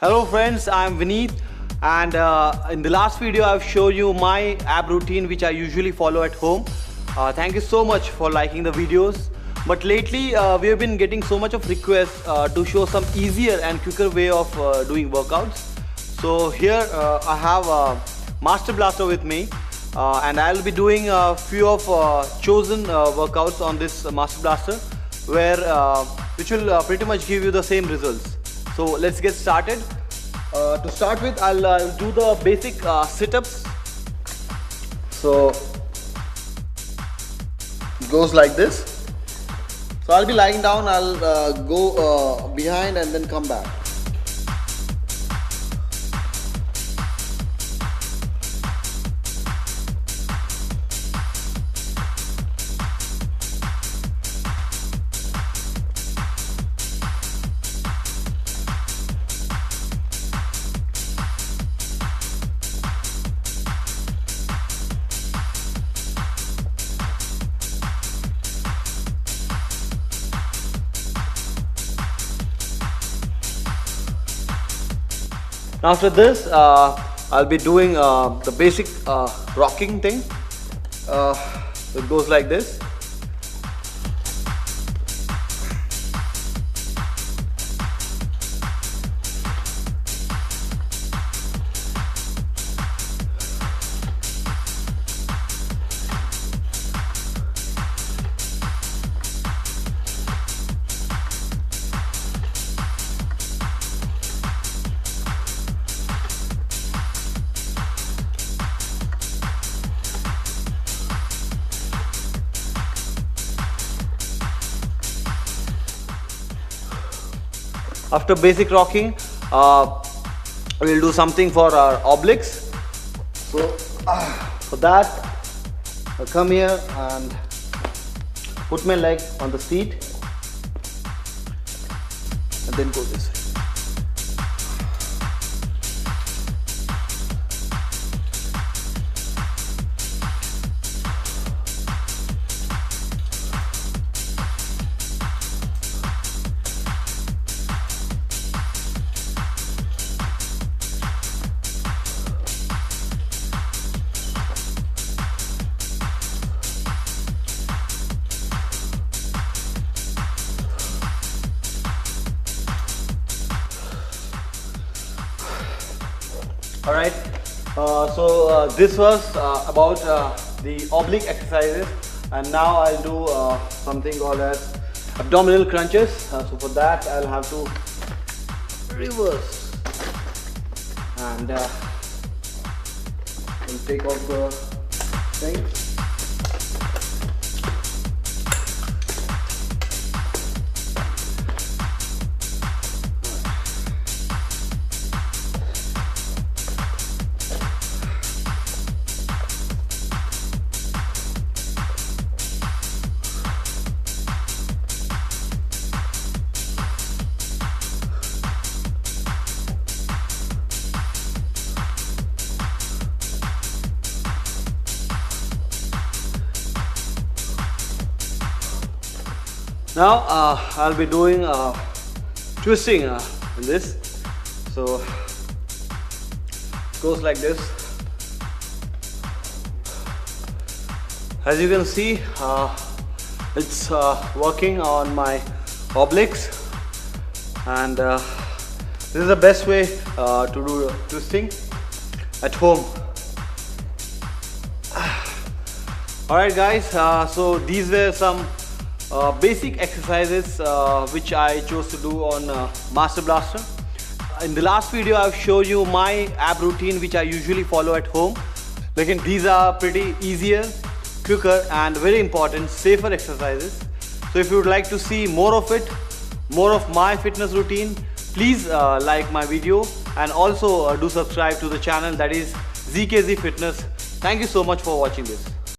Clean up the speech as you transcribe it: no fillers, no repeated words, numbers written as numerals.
Hello friends, I'm Vineet, and in the last video I've shown you my ab routine which I usually follow at home. Thank you so much for liking the videos. But lately we have been getting so much of requests to show some easier and quicker way of doing workouts. So here I have Master Blaster with me, and I'll be doing a few of chosen workouts on this Master Blaster which will pretty much give you the same results. So let's get started. To start with, I'll do the basic sit-ups. So it goes like this. So I'll be lying down, I'll go behind and then come back. After this, I'll be doing the basic rocking thing. It goes like this. After basic rocking, we'll do something for our obliques. So for that, I'll come here and put my leg on the seat and then go this way. Alright, so this was about the oblique exercises, and now I'll do something called as abdominal crunches. So for that I'll have to reverse and we'll take off the thing. Now I'll be doing twisting in this. So it goes like this. As you can see, it's working on my obliques, and this is the best way to do twisting at home. Alright guys, so these were some basic exercises which I chose to do on Master Blaster. In the last video I've shown you my ab routine which I usually follow at home. These are pretty easier, quicker and very important, safer exercises. So if you would like to see more of it, more of my fitness routine, please like my video and also do subscribe to the channel, that is ZKZ Fitness. Thank you so much for watching this.